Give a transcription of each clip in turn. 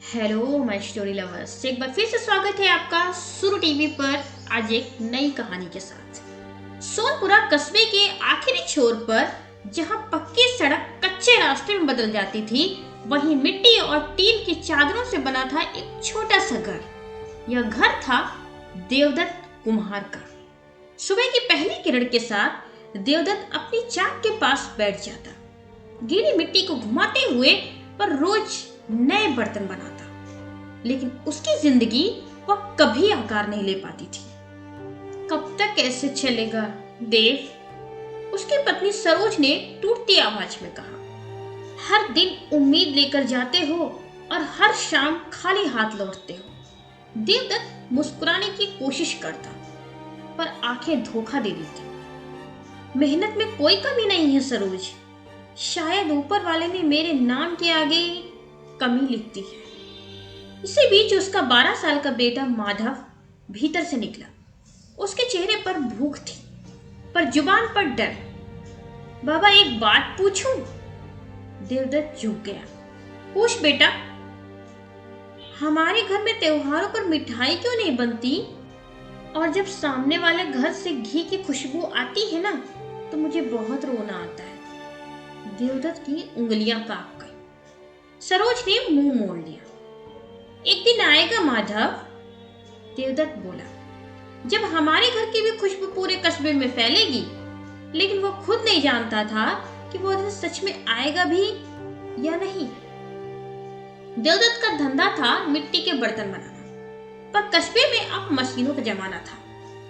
Hello my story lovers, एक बार फिर से स्वागत है आपका सुरु टीवी पर। आज एक नई कहानी के साथ सोनपुरा कस्बे के आखिरी छोर पर, जहां पक्की सड़क कच्चे रास्ते में बदल जाती थी, वहीं मिट्टी और टीन की चादरों से बना था एक छोटा सा घर। यह घर था देवदत्त कुम्हार का। सुबह की पहली किरण के साथ देवदत्त अपनी चाक के पास बैठ जाता, गीली मिट्टी को घुमाते हुए पर रोज नए बर्तन बनाता। लेकिन उसकी जिंदगी वह कभी आकार नहीं ले पाती थी। कब तक ऐसे चलेगा देव? उसकी पत्नी सरोज ने टूटती आवाज में कहा। हर दिन उम्मीद लेकर जाते हो और हर शाम खाली हाथ लौटते हो। देवदत्त मुस्कुराने की कोशिश करता, पर आंखें धोखा दे देती। मेहनत में कोई कमी नहीं है सरोज, शायद ऊपर वाले ने मेरे नाम के आगे कमी लिखती है। इसी बीच उसका 12 साल का बेटा माधव भीतर से निकला। उसके चेहरे पर भूख थी, पर जुबान पर डर। बाबा, एक बात पूछूं? देवदत्त झुक गया। पूछ बेटा। हमारे घर में त्योहारों पर मिठाई क्यों नहीं बनती? और जब सामने वाले घर से घी की खुशबू आती है ना, तो मुझे बहुत रोना आता है। देवदत्त की उंगलियां कांप गई। सरोज ने मुंह मोड़ लिया। एक दिन आएगा माधव, देवदत्त बोला, जब हमारे घर की भी खुशबू पूरे कस्बे में फैलेगी। लेकिन वो खुद नहीं जानता था कि वो दिन सच में आएगा भी या नहीं। देवदत्त का धंधा था मिट्टी के बर्तन बनाना, पर कस्बे में अब मशीनों का जमाना था।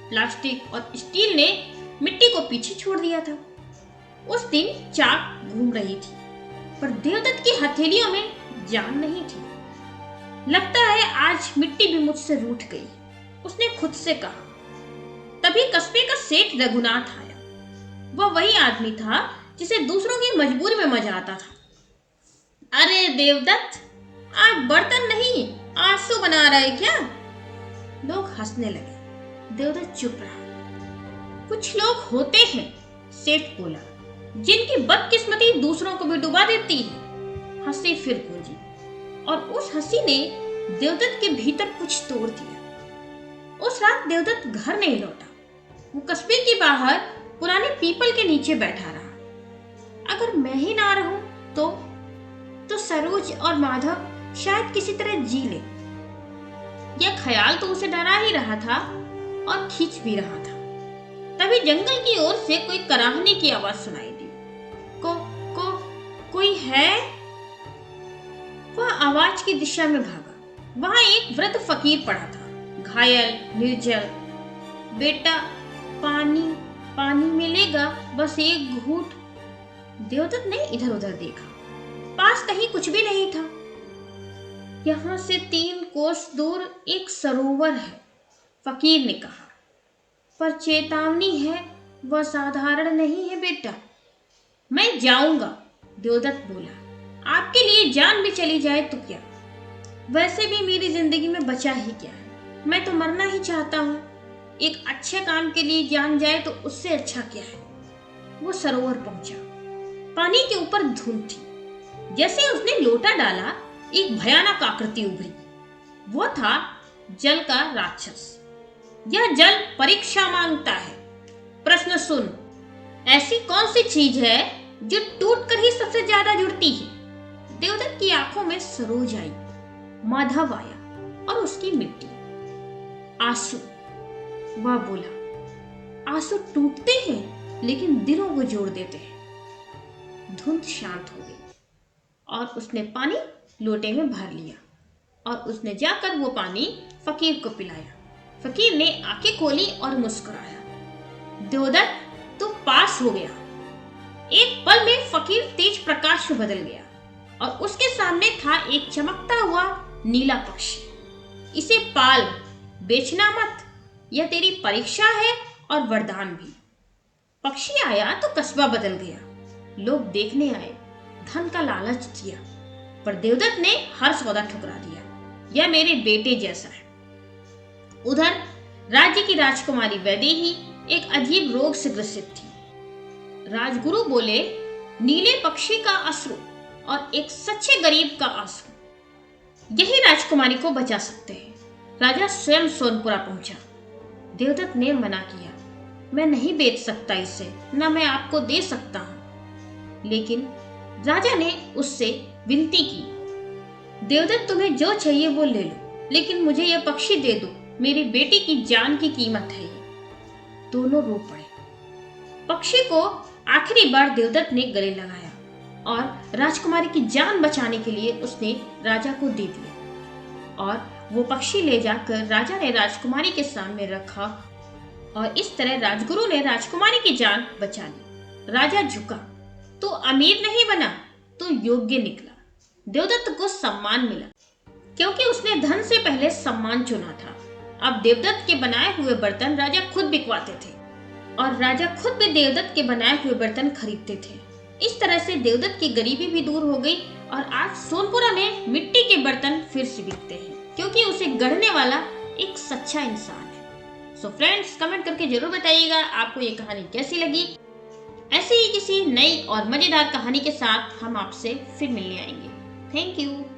प्लास्टिक और स्टील ने मिट्टी को पीछे छोड़ दिया था। उस दिन चाक घूम रही थी, पर देवदत्त की हथेलियों में जान नहीं थी। लगता है आज मिट्टी भी मुझसे रूठ गई, उसने खुद से कहा। तभी कस्बे का सेठ रघुनाथ आया। वह वही आदमी था जिसे दूसरों की मजबूरी में मजा आता था। अरे देवदत्त, आज बर्तन नहीं आंसू बना रहे क्या? लोग हंसने लगे। देवदत्त चुप रहा। कुछ लोग होते हैं, सेठ बोला, जिनकी बदकिस्मती दूसरों को भी डुबा देती है। हंसी फिर गूंजी, और उस हंसी ने देवदत्त के भीतर कुछ तोड़ दिया। उस रात देवदत्त घर नहीं लौटा। वो कस्बे के बाहर पुराने पीपल के नीचे बैठा रहा। अगर मैं ही ना रहूं तो सरोज और माधव शायद किसी तरह जी ले। यह ख्याल तो उसे डरा ही रहा था और खींच भी रहा था। तभी जंगल की ओर से कोई कराहने की आवाज सुनाई दी। कोई है? वह आवाज की दिशा में भागा। वहां एक वृद्ध फकीर पड़ा था, घायल, निर्जल। बेटा, पानी मिलेगा? बस एक घूंट। देवदत्त ने इधर उधर देखा। पास कहीं कुछ भी नहीं था। यहां से 3 कोस दूर एक सरोवर है, फकीर ने कहा, पर चेतावनी है, वह साधारण नहीं है बेटा। मैं जाऊंगा, देवदत्त बोला। आपके लिए जान भी चली जाए तो क्या? वैसे भी मेरी जिंदगी में बचा ही क्या है? मैं तो मरना ही चाहता हूँ। एक अच्छे काम के लिए जान जाए तो उससे अच्छा क्या है? वो सरोवर पहुंचा। पानी के ऊपर धुंध थी। जैसे उसने लोटा डाला, एक भयानक आकृति उभरी। वो था जल का राक्षस। यह जल परीक्षा मांगता है। प्रश्न सुन, ऐसी कौन सी चीज है जो टूट कर ही सबसे ज्यादा जुड़ती है? देवदत्त की आंखों में सरोज आई, माधव आया और उसकी मिट्टी। आंसू, वह बोला। आंसू टूटते हैं लेकिन दिलों को जोड़ देते हैं। धुंध शांत हो गई और उसने पानी लोटे में भर लिया और उसने जाकर वो पानी फकीर को पिलाया। फकीर ने आंखें खोली और मुस्कुराया। देवदत्त, तू पास हो गया। एक पल में फकीर तेज प्रकाश में बदल गया और उसके सामने था एक चमकता हुआ नीला पक्षी। इसे पाल, बेचना मत, यह तेरी परीक्षा है और वरदान भी। पक्षी आया तो कस्बा बदल गया। लोग देखने आए, धन का लालच किया, पर देवदत्त ने हर सौदा ठुकरा दिया। यह मेरे बेटे जैसा है। उधर राज्य की राजकुमारी वैदेही एक अजीब रोग से ग्रसित थी। राजगुरु बोले, नीले पक्षी का अश्रु और एक सच्चे गरीब का आंसू, यही राजकुमारी को बचा सकते हैं। राजा स्वयं सोनपुरा पहुंचा। देवदत्त ने मना किया, मैं नहीं बेच सकता इसे, न मैं आपको दे सकता हूं। लेकिन राजा ने उससे विनती की, देवदत्त तुम्हें जो चाहिए वो ले लो, लेकिन मुझे यह पक्षी दे दो, मेरी बेटी की जान की कीमत है ये। दोनों रो पड़े। पक्षी को आखिरी बार देवदत्त ने गले लगाया और राजकुमारी की जान बचाने के लिए उसने राजा को दे दिया और वो पक्षी ले जाकर राजा ने राजकुमारी के सामने रखा और इस तरह राजगुरु ने राजकुमारी की जान बचा ली। राजा झुका, तो अमीर नहीं बना, तो योग्य निकला। देवदत्त को सम्मान मिला क्योंकि उसने धन से पहले सम्मान चुना था। अब देवदत्त के बनाए हुए बर्तन राजा खुद बिकवाते थे और राजा खुद भी देवदत्त के बनाए हुए बर्तन खरीदते थे। इस तरह से देवदत्त की गरीबी भी दूर हो गई और आज सोनपुरा में मिट्टी के बर्तन फिर से बिकते हैं क्योंकि उसे गढ़ने वाला एक सच्चा इंसान है। सो फ्रेंड्स, कमेंट करके जरूर बताइएगा आपको ये कहानी कैसी लगी। ऐसे ही किसी नई और मजेदार कहानी के साथ हम आपसे फिर मिलने आएंगे। Thank you.